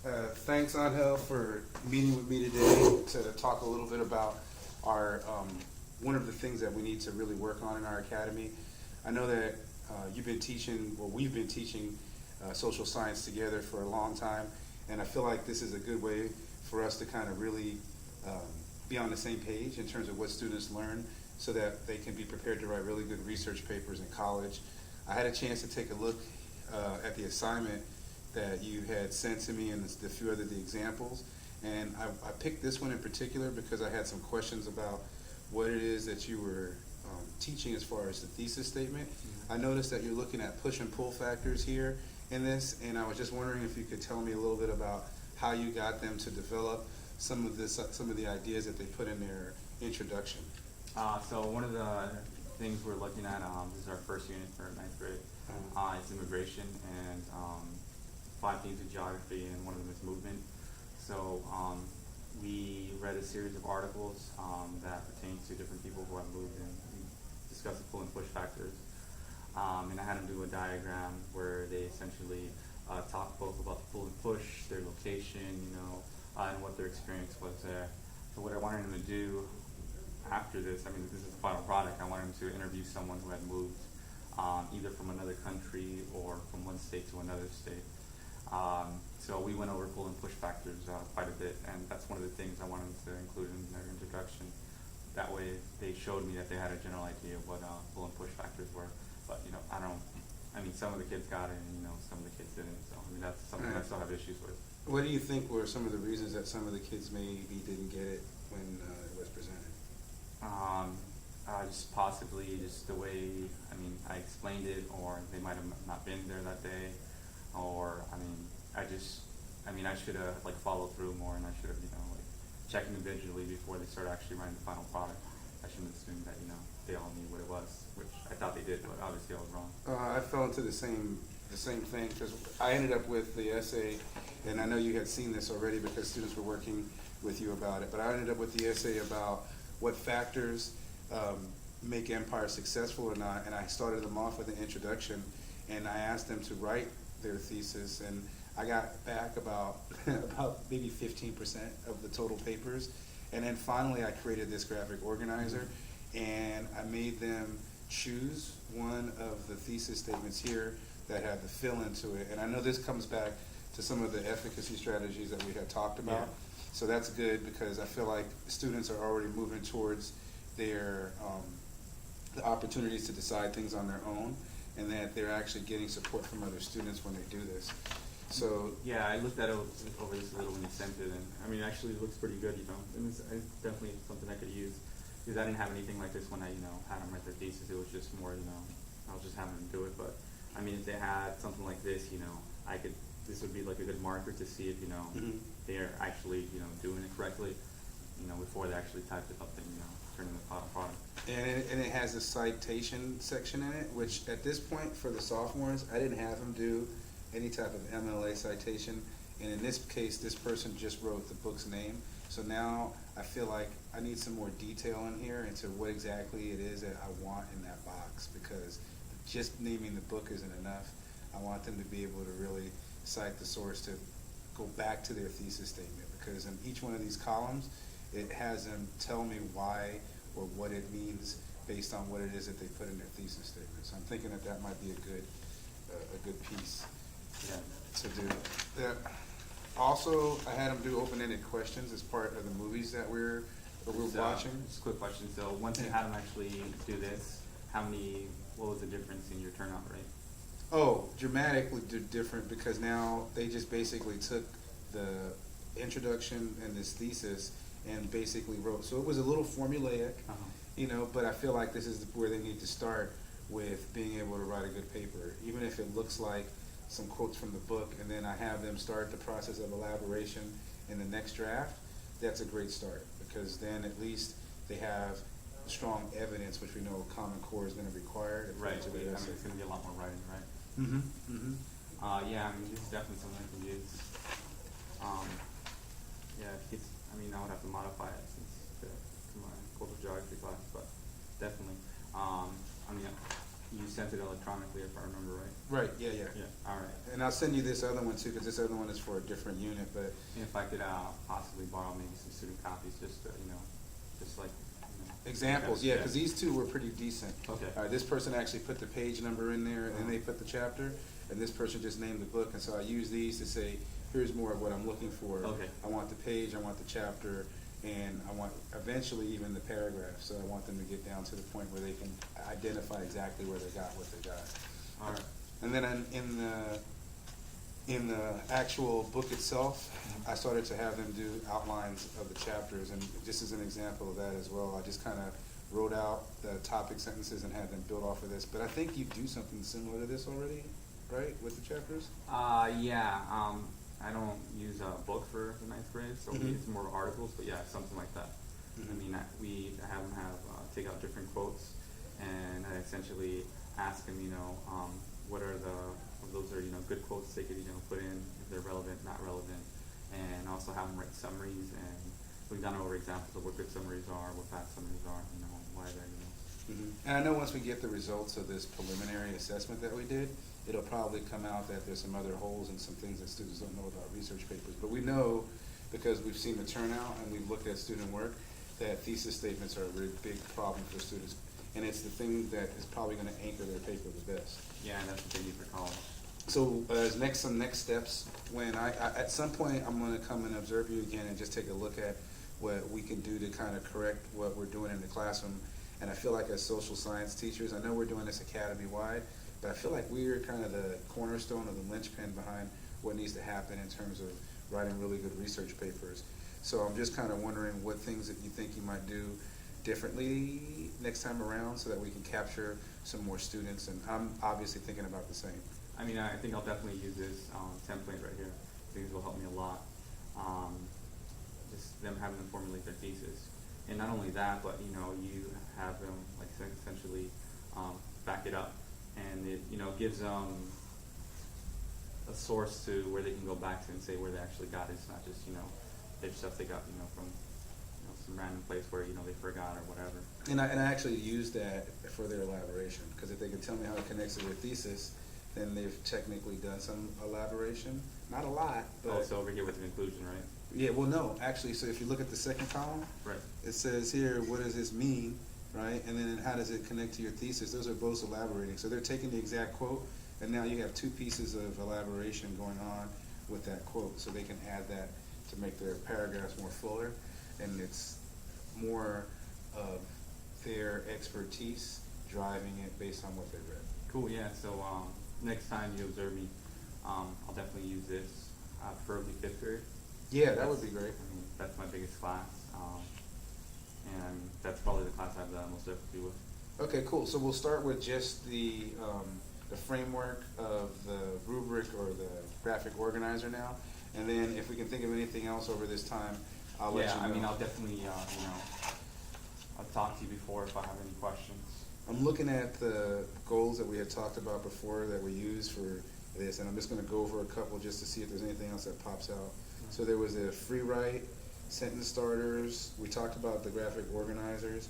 Thanks, Angel, for meeting with me today to talk a little bit about our one of the things that we need to really work on in our academy. I know that you've been teaching, or we've been teaching social science together for a long time, and I feel like this is a good way for us to kind of really be on the same page in terms of what students learn so that they can be prepared to write really good research papers in college. I had a chance to take a look at the assignment that you had sent to me and the few other the examples, and I picked this one in particular because I had some questions about what it is that you were teaching as far as the thesis statement. I noticed that you're looking at push and pull factors here in this, and I was just wondering if you could tell me a little bit about how you got them to develop some of the ideas that they put in their introduction. So one of the things we're looking at, this is our first unit for ninth grade, is immigration and 5 themes of geography, and one of them is movement. So we read a series of articles that pertain to different people who have moved, and we discussed the pull and push factors. And I had them do a diagram where they essentially talk both about the pull and push, their location, and what their experience was there. So what I wanted them to do after this, this is the final product, I wanted them to interview someone who had moved either from another country or from one state to another state. So we went over pull and push factors quite a bit, and that's one of the things I wanted them to include in their introduction. That way they showed me that they had a general idea of what pull and push factors were. But some of the kids got it, and some of the kids didn't. So that's something I still have issues with. What do you think were some of the reasons that some of the kids maybe didn't get it when it was presented? Just possibly just the way, I explained it, or they might have not been there that day, or, I should have, followed through more, and I should have, checked individually before they started actually writing the final product. I shouldn't assume that, they all knew what it was, which I thought they did, but obviously I was wrong. I fell into the same thing, because I ended up with the essay, and I know you had seen this already because students were working with you about it, but I ended up with the essay about what factors make empires successful or not, and I started them off with an introduction, and I asked them to write their thesis, and I got back about maybe 15% of the total papers, and then finally I created this graphic organizer, and I made them choose one of the thesis statements here that had the fill into it, and I know this comes back to some of the efficacy strategies that we had talked about. Yeah. So that's good because I feel like students are already moving towards their the opportunities to decide things on their own, and that they're actually getting support from other students when they do this. So yeah, I looked at it over this a little when you sent it, and actually it looks pretty good, and it's definitely something I could use, because I didn't have anything like this when I had them write their thesis. It was just more I was just having them do it. But if they had something like this, this would be like a good marker to see if they're actually doing it correctly, before they actually typed it up and turn in the final product. And it has a citation section in it, which at this point for the sophomores, I didn't have them do any type of MLA citation, and in this case, this person just wrote the book's name. So now I feel like I need some more detail in here into what exactly it is that I want in that box, because just naming the book isn't enough. I want them to be able to really cite the source to go back to their thesis statement, because in each one of these columns, it has them tell me why or what it means based on what it is that they put in their thesis statement. So I'm thinking that that might be a good piece to do. Also, I had them do open-ended questions as part of the movies that we're watching. Just a quick question. So once you had them actually do this, what was the difference in your turnout rate? Oh, dramatically different, because now they just basically took the introduction and this thesis and basically wrote. So it was a little formulaic, but I feel like this is where they need to start with being able to write a good paper, even if it looks like some quotes from the book, and then I have them start the process of elaboration in the next draft. That's a great start, because then at least they have strong evidence, which we know Common Core is going to require. Right. It's going to be a lot more writing, right? This is definitely something I can use. I would have to modify it since to my cultural geography class, but definitely. You sent it electronically, if I remember right. Right, yeah, yeah. Yeah. All right. And I'll send you this other one too, because this other one is for a different unit, but And if I could possibly borrow maybe some student copies, just to, just like examples, yeah, because these two were pretty decent. Okay. All right, this person actually put the page number in there, and then they put the chapter, and this person just named the book, and so I use these to say, here's more of what I'm looking for. Okay. I want the page, I want the chapter, and I want eventually even the paragraph, so I want them to get down to the point where they can identify exactly where they got what they got. All right. And then in the actual book itself, I started to have them do outlines of the chapters, and just as an example of that as well, I just kind of wrote out the topic sentences and had them build off of this. But I think you do something similar to this already, right, with the chapters? Yeah. I don't use a book for the ninth grade, so it's more articles, but yeah, something like that. I mean, we have them take out different quotes, and I essentially ask them, what are those are, good quotes they could, put in if they're relevant, not relevant, and also have them write summaries, and we've gone over examples of what good summaries are, what bad summaries are, why they're, And I know once we get the results of this preliminary assessment that we did, it'll probably come out that there's some other holes and some things that students don't know about research papers. But we know, because we've seen the turnout and we've looked at student work, that thesis statements are a really big problem for students. And it's the thing that is probably going to anchor their paper the best. Yeah, and that's what they need for college. So some next steps, when I at some point I'm going to come and observe you again and just take a look at what we can do to kind of correct what we're doing in the classroom. And I feel like as social science teachers, I know we're doing this academy-wide, but I feel like we're kind of the cornerstone of the linchpin behind what needs to happen in terms of writing really good research papers. So I'm just kind of wondering what things that you think you might do differently next time around so that we can capture some more students. And I'm obviously thinking about the same. I mean, I think I'll definitely use this template right here. I think this will help me a lot. Just them having them formulate their thesis. And not only that, but, you have them, like, essentially back it up. And it, gives them a source to where they can go back to and say where they actually got it. It's not just, their stuff they got, from some random place where, they forgot or whatever. And I actually use that for their elaboration, because if they can tell me how it connects to their thesis, then they've technically done some elaboration. Not a lot, but... Oh, so over here with the conclusion, right? Yeah, well, no, actually, so if you look at the second column, right, it says here, what does this mean, right? And then how does it connect to your thesis? Those are both elaborating. So they're taking the exact quote, and now you have two pieces of elaboration going on with that quote. So they can add that to make their paragraphs more fuller, and it's more of their expertise driving it based on what they read. Cool, yeah. So next time you observe me, I'll definitely use this, preferably fifth grade. Yeah, that would be great. I mean, that's my biggest class, and that's probably the class I have the most difficulty with. Okay, cool. So we'll start with just the framework of the rubric or the graphic organizer now, and then if we can think of anything else over this time, I'll let you know. Yeah, I mean, I'll definitely, I'll talk to you before if I have any questions. I'm looking at the goals that we had talked about before that we use for this, and I'm just going to go over a couple just to see if there's anything else that pops out. So there was a free write, sentence starters, we talked about the graphic organizers,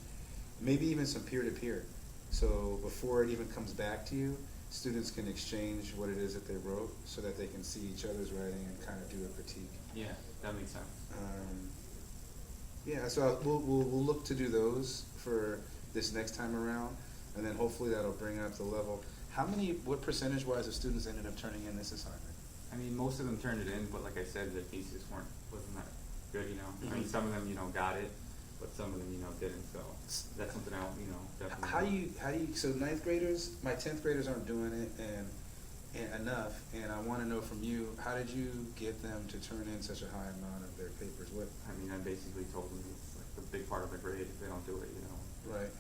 maybe even some peer-to-peer. So before it even comes back to you, students can exchange what it is that they wrote so that they can see each other's writing and kind of do a critique. Yeah, that makes sense. Yeah, so we'll look to do those for this next time around, and then hopefully that'll bring up the level. What percentage-wise of students ended up turning in this assignment? I mean, most of them turned it in, but like I said, their thesis wasn't that good, I mean, some of them, got it, but some of them, didn't, so that's something I'll, definitely. How do you, so ninth graders, my 10th graders aren't doing it and enough, and I want to know from you, how did you get them to turn in such a high amount of their papers? What? I mean, I basically told them it's like a big part of the grade. If they don't do it, Right.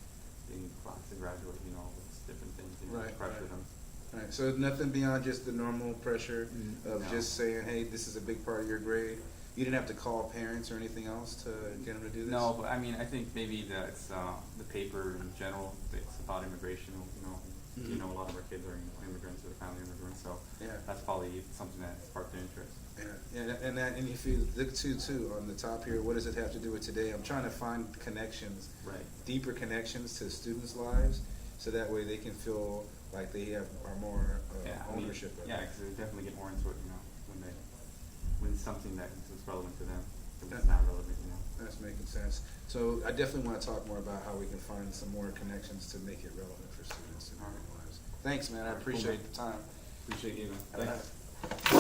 they need class to graduate, it's different things, Right, pressure right. them. Right, so nothing beyond just the normal pressure of No. just saying, hey, this is a big part of your grade. You didn't have to call parents or anything else to get them to do this? No, but I mean, I think maybe that's the paper in general. It's about immigration. Mhm. A lot of our kids are immigrants or family immigrants, so Yeah. that's probably something that sparked their interest. Yeah, and if you look too on the top here, what does it have to do with today? I'm trying to find connections, Right. deeper connections to students' lives, so that way they can feel like they have are more Yeah, I mean, ownership of yeah, it. because they definitely get more into it, when it's something that is relevant to them, because it's not relevant, That's making sense. So I definitely want to talk more about how we can find some more connections to make it relevant for students in their lives. Thanks, man. I All right, cool, appreciate man. the time. Appreciate you, man. All right. Thanks.